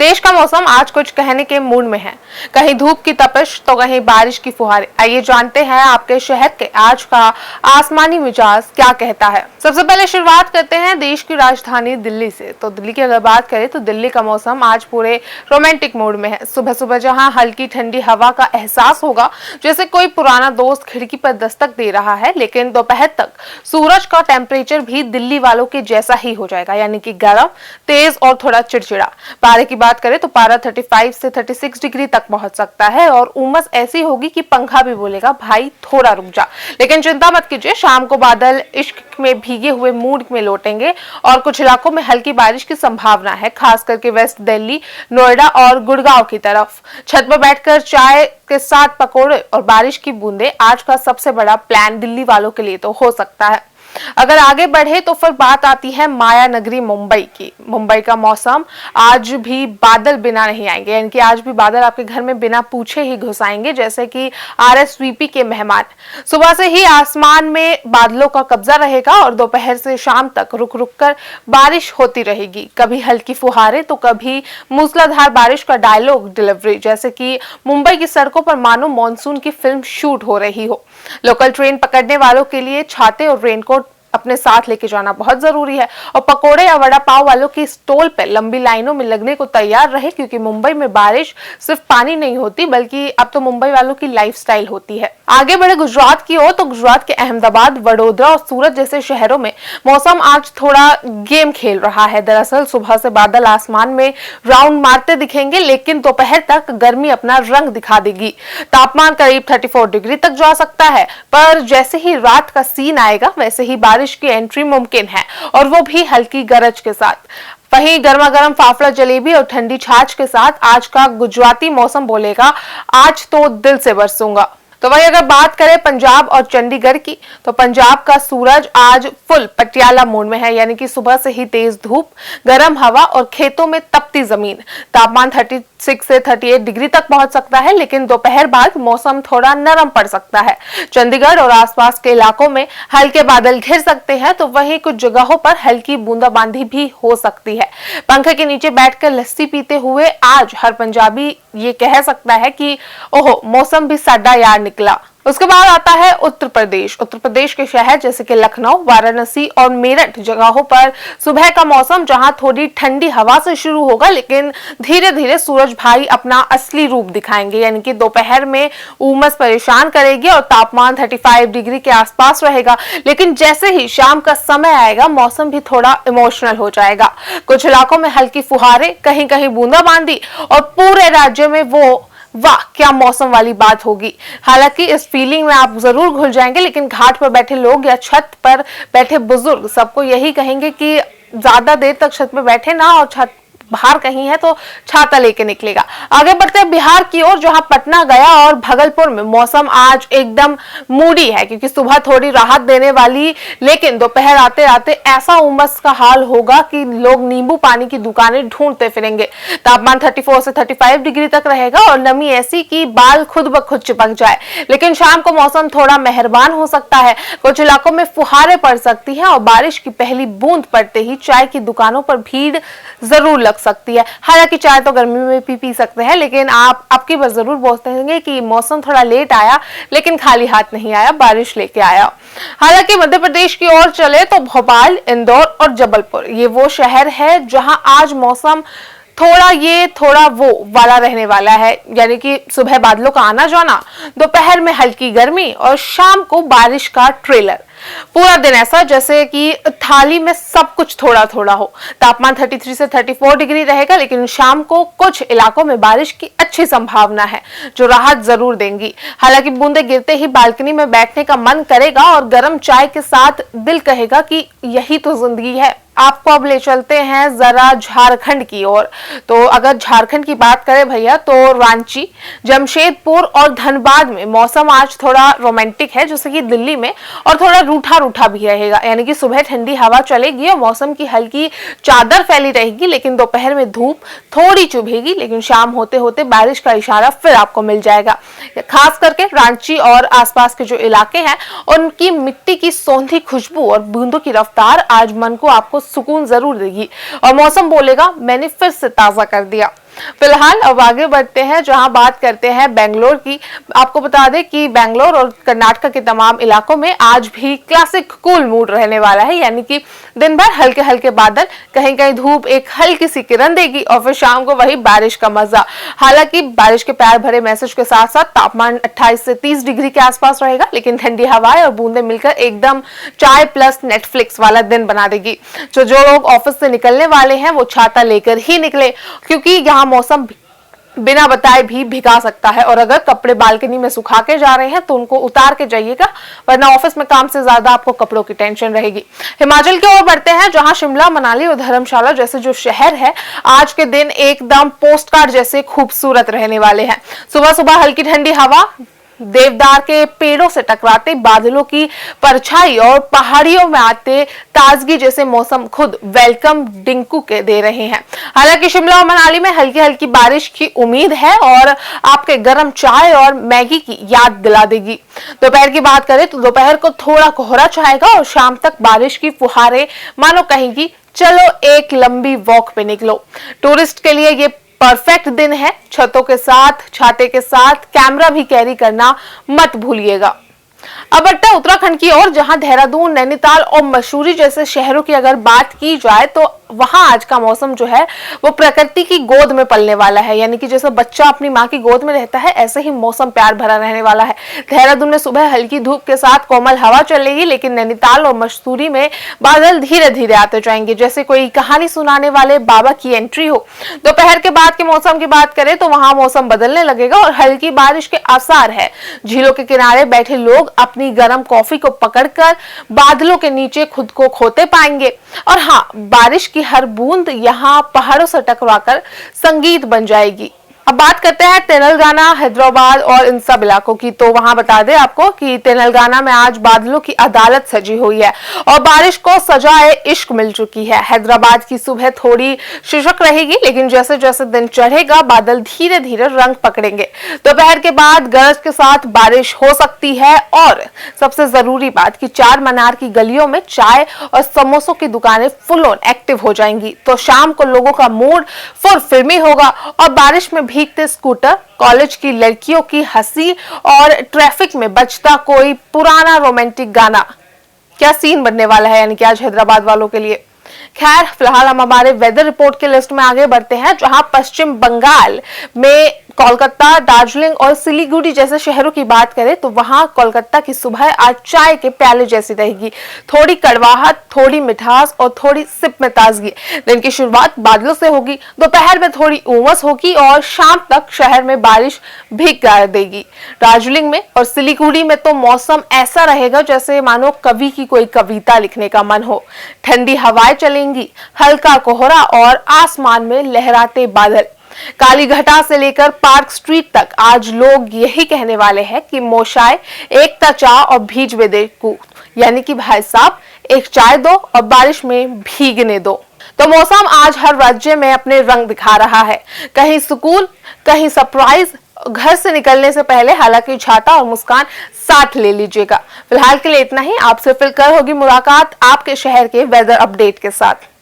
देश का मौसम आज कुछ कहने के मूड में है। कहीं धूप की तपिश तो कहीं बारिश की फुहारें। आइए जानते हैं आपके शहर के आज का आसमानी मिजाज क्या कहता है। सबसे पहले शुरुआत करते हैं देश की राजधानी दिल्ली से। तो दिल्ली की अगर बात करें तो दिल्ली का मौसम आज पूरे रोमांटिक मूड में है। सुबह सुबह जहां हल्की ठंडी हवा का एहसास होगा जैसे कोई पुराना दोस्त खिड़की पर दस्तक दे रहा है, लेकिन दोपहर तक सूरज का टेम्परेचर भी दिल्ली वालों के जैसा ही हो जाएगा, यानी कि गर्म, तेज और थोड़ा चिड़चिड़ा। पारे की बात करें तो पारा 35 से 36 डिग्री तक पहुंच सकता है और उमस ऐसी होगी कि पंखा भी बोलेगा भाई थोड़ा रुक जा। लेकिन चिंता मत कीजिए, शाम को बादल इश्क में भीगे हुए मूड में लौटेंगे और कुछ इलाकों में हल्की बारिश की संभावना है, खास करके वेस्ट दिल्ली, नोएडा और गुड़गांव की तरफ। छत पर बैठकर चाय के साथ पकोड़े और बारिश की बूंदे आज का सबसे बड़ा प्लान दिल्ली वालों के लिए तो हो सकता है। अगर आगे बढ़े तो फिर बात आती है माया नगरी मुंबई की। मुंबई का मौसम आज भी बादल बिना नहीं आएंगे, यानी कि आज भी बादल आपके घर में बिना पूछे ही घुस आएंगे, जैसे कि आरएसवीपी के मेहमान। सुबह से ही आसमान में बादलों का कब्जा रहेगा और दोपहर से शाम तक रुक रुक कर बारिश होती रहेगी। कभी हल्की फुहारें तो कभी मूसलाधार बारिश का डायलॉग डिलीवरी, जैसे कि मुंबई की सड़कों पर मानो मानसून की फिल्म शूट हो रही हो। लोकल ट्रेन पकड़ने वालों के लिए छाते और रेनकोट अपने साथ लेके जाना बहुत जरूरी है और पकोड़े या वड़ा पाव वालों की स्टॉल पे लंबी लाइनों में लगने को तैयार रहे, क्योंकि मुंबई में बारिश सिर्फ पानी नहीं होती बल्कि अब तो मुंबई वालों की लाइफस्टाइल होती है। आगे बढ़े गुजरात की ओर तो गुजरात के अहमदाबाद, वडोदरा और सूरत जैसे शहरों में मौसम आज थोड़ा गेम खेल रहा है। दरअसल सुबह से बादल आसमान में राउंड मारते दिखेंगे, लेकिन दोपहर तक गर्मी अपना रंग दिखा देगी। तापमान करीब 34 डिग्री तक जा सकता है, पर जैसे ही रात का सीन आएगा वैसे ही बारिश की एंट्री मुमकिन है, और वो भी हल्की गरज के साथ। वहीं गर्मा गर्म फाफड़ा जलेबी और ठंडी छाछ के साथ आज का गुजराती मौसम बोलेगा आज तो दिल से बरसूंगा। तो वही अगर बात करें पंजाब और चंडीगढ़ की, तो पंजाब का सूरज आज फुल पटियाला मूड में है, यानी कि सुबह से ही तेज धूप, गर्म हवा और खेतों में तपती जमीन। तापमान 36 से 38 डिग्री तक पहुंच सकता है, लेकिन दोपहर बाद मौसम थोड़ा नरम पड़ सकता है। चंडीगढ़ और आसपास के इलाकों में हल्के बादल घिर सकते हैं, तो वहीं कुछ जगहों पर हल्की बूंदाबांदी भी हो सकती है। पंखे के नीचे बैठकर लस्सी पीते हुए आज हर पंजाबी ये कह सकता है कि ओहो मौसम भी साडा यार निकला। उसके बाद आता है उत्तर प्रदेश। उत्तर प्रदेश के शहर जैसे कि लखनऊ, वाराणसी और मेरठ जगहों पर सुबह का मौसम जहां थोड़ी ठंडी हवा से शुरू होगा, लेकिन धीरे धीरे सूरज भाई अपना असली रूप दिखाएंगे, यानी कि दोपहर में उमस परेशान करेगी और तापमान 35 डिग्री के आसपास रहेगा। लेकिन जैसे ही शाम का समय आएगा मौसम भी थोड़ा इमोशनल हो जाएगा। कुछ इलाकों में हल्की फुहारें, कहीं कहीं बूंदाबांदी और पूरे राज्य में वो वाह क्या मौसम वाली बात होगी। हालांकि इस फीलिंग में आप जरूर घुल जाएंगे, लेकिन घाट पर बैठे लोग या छत पर बैठे बुजुर्ग सबको यही कहेंगे कि ज्यादा देर तक छत पर बैठे ना, और छत बाहर कहीं है तो छाता लेके निकलेगा। आगे बढ़ते हैं बिहार की ओर, जहां पटना, गया और भागलपुर में मौसम आज एकदम मूडी है, क्योंकि सुबह थोड़ी राहत देने वाली, लेकिन दोपहर आते आते ऐसा उमस का हाल होगा कि लोग नींबू पानी की दुकानें ढूंढते फिरेंगे। तापमान 34 से 35 डिग्री तक रहेगा और नमी ऐसी कि बाल खुद ब खुद चिपक जाए। लेकिन शाम को मौसम थोड़ा मेहरबान हो सकता है, कुछ इलाकों में फुहारें पड़ सकती है और बारिश की पहली बूंद पड़ते ही चाय की दुकानों पर भीड़ जरूर सकती है। हालांकि चाय तो गर्मी में पी सकते हैं, लेकिन आप आपकी बार जरूर बोलते होंगे कि मौसम थोड़ा लेट आया, लेकिन खाली हाथ नहीं आया, बारिश लेके आया। हालांकि मध्य प्रदेश की ओर चले तो भोपाल, इंदौर और जबलपुर ये वो शहर है जहां आज मौसम थोड़ा वो वाला रहने वाला है, यानी कि सुबह बादलों का आना जाना, दोपहर में हल्की गर्मी और शाम को बारिश का ट्रेलर। पूरा दिन ऐसा जैसे कि थाली में सब कुछ थोड़ा थोड़ा हो। तापमान 33 से 34 डिग्री रहेगा, लेकिन शाम को कुछ इलाकों में बारिश की अच्छी संभावना है जो राहत जरूर देंगी। हालांकि बूंदे गिरते ही बालकनी में बैठने का मन करेगा और गर्म चाय के साथ दिल कहेगा कि यही तो जिंदगी है। आपको अब ले चलते हैं जरा झारखंड की ओर। तो अगर झारखंड की बात करें भैया, तो रांची, जमशेदपुर और धनबाद में मौसम आज थोड़ा रोमांटिक है, जैसे कि दिल्ली में, और थोड़ा रूठा रूठा भी रहेगा, यानी कि सुबह ठंडी हवा चलेगी और मौसम की हल्की चादर फैली रहेगी, लेकिन दोपहर में धूप थोड़ी चुभेगी, लेकिन शाम होते होते बारिश का इशारा फिर आपको मिल जाएगा। खास करके रांची और आसपास के जो इलाके हैं उनकी मिट्टी की सौंधी खुशबू और बूंदों की रफ्तार आज मन को आपको सुकून जरूर देगी और मौसम बोलेगा मैंने फिर से ताजा कर दिया। फिलहाल अब आगे बढ़ते हैं, जहां बात करते हैं बेंगलोर की। आपको बता दें कि बेंगलोर और कर्नाटक के तमाम इलाकों में आज भी क्लासिक कूल मूड रहने वाला है, यानी कि दिन भर हल्के हल्के बादल, कहीं कहीं धूप एक हल्की सी किरण देगी और फिर शाम को वही बारिश का मजा। हालांकि बारिश के प्यार भरे मैसेज के साथ साथ तापमान 28 से 30 डिग्री के आसपास रहेगा, लेकिन ठंडी हवाएं और बूंदे मिलकर एकदम चाय प्लस नेटफ्लिक्स वाला दिन बना देगी। जो लोग ऑफिस से निकलने वाले हैं वो छाता लेकर ही निकले, क्योंकि यहाँ मौसम बिना बताए भी भिगा सकता है। और अगर कपड़े बालकनी में सुखा के जा रहे हैं तो उनको उतार के जाइएगा, वरना ऑफिस में काम से ज्यादा आपको कपड़ों की टेंशन रहेगी। हिमाचल की ओर बढ़ते हैं, जहां शिमला, मनाली और धर्मशाला जैसे जो शहर है, आज के दिन एकदम पोस्ट कार्ड जैसे खूबसूरत रहने वाले हैं। सुबह सुबह हल्की ठंडी हवा देवदार के पेड़ों से टकराते, बादलों की परछाई और पहाड़ियों में आते ताजगी जैसे मौसम खुद वेलकम डिंकू के दे रहे हैं। हालांकि शिमला और मनाली में हल्की हल्की बारिश की उम्मीद है और आपके गर्म चाय और मैगी की याद दिला देगी। दोपहर की बात करें तो दोपहर को थोड़ा कोहरा छाएगा और शाम तक बारिश की फुहारें मानो कहेंगी चलो एक लंबी वॉक पे निकलो। टूरिस्ट के लिए ये परफेक्ट दिन है। छतों के साथ, छाते के साथ कैमरा भी कैरी करना मत भूलिएगा। अब बढ़ते हैं उत्तराखंड की ओर, जहां देहरादून, नैनीताल और मसूरी जैसे शहरों की अगर बात की जाए तो वहां आज का मौसम जो है वो प्रकृति की गोद में पलने वाला है, यानी कि जैसे बच्चा अपनी माँ की गोद में रहता है, ऐसे ही मौसम प्यार भरा रहने वाला है। देहरादून में सुबह हल्की धूप के साथ कोमल हवा चलेगी, लेकिन नैनीताल और मसूरी में बादल धीरे धीरे आते जाएंगे, जैसे कोई कहानी सुनाने वाले बाबा की एंट्री हो। दोपहर के बाद के मौसम की बात करें तो वहां मौसम बदलने लगेगा और हल्की बारिश के आसार है। झीलों के किनारे बैठे लोग अपनी गर्म कॉफी को पकड़कर बादलों के नीचे खुद को खोते पाएंगे। और हाँ, बारिश की हर बूंद यहाँ पहाड़ों से टकराकर संगीत बन जाएगी। अब बात करते हैं तेलंगाना, हैदराबाद और इन सब इलाकों की। तो वहां बता दें आपको कि तेलंगाना में आज बादलों की अदालत सजी हुई है और बारिश को सजाए इश्क मिल चुकी है। हैदराबाद की सुबह थोड़ी शुष्क रहेगी, लेकिन जैसे जैसे दिन चढ़ेगा बादल धीरे धीरे रंग पकड़ेंगे। दोपहर के बाद गरज के साथ बारिश हो सकती है। और सबसे जरूरी बात कि चार मीनार की गलियों में चाय और समोसों की दुकानें फुल ऑन एक्टिव हो जाएंगी। तो शाम को लोगों का मूड फुल फिल्मी होगा और बारिश में भीगते स्कूटर, कॉलेज की लड़कियों की हंसी और ट्रैफिक में बजता कोई पुराना रोमांटिक गाना, क्या सीन बनने वाला है यानी कि आज हैदराबाद वालों के लिए। खैर, फिलहाल हम हमारे वेदर रिपोर्ट के लिस्ट में आगे बढ़ते हैं, जहां पश्चिम बंगाल में कोलकाता, दार्जिलिंग और सिलीगुड़ी जैसे शहरों की बात करें तो वहां कोलकाता की सुबह आज चाय के प्याले जैसी रहेगी। थोड़ी कड़वाहट, थोड़ी मिठास और थोड़ी सिप में ताजगी। दिन की शुरुआत बादलों से होगी, दोपहर में थोड़ी उमस होगी और शाम तक शहर में बारिश भीग कर देगी। दार्जिलिंग में और सिलीगुड़ी में तो मौसम ऐसा रहेगा जैसे मानो कवि की कोई कविता लिखने का मन हो। ठंडी हवाएं चलेंगी, हल्का कोहरा और आसमान में लहराते बादल। काली घटा से लेकर पार्क स्ट्रीट तक आज लोग यही कहने वाले हैं कि मोशाय एक चाय और भीज बेदेकू, यानी कि भाई साहब एक चाय दो और बारिश में भीगने दो। तो मौसम आज हर राज्य में अपने रंग दिखा रहा है, कहीं सुकून, कहीं सरप्राइज। घर से निकलने से पहले हालांकि छाता और मुस्कान साथ ले लीजिएगा। फिलहाल के लिए इतना ही। आपसे फिर कल होगी मुलाकात आपके शहर के वेदर अपडेट के साथ।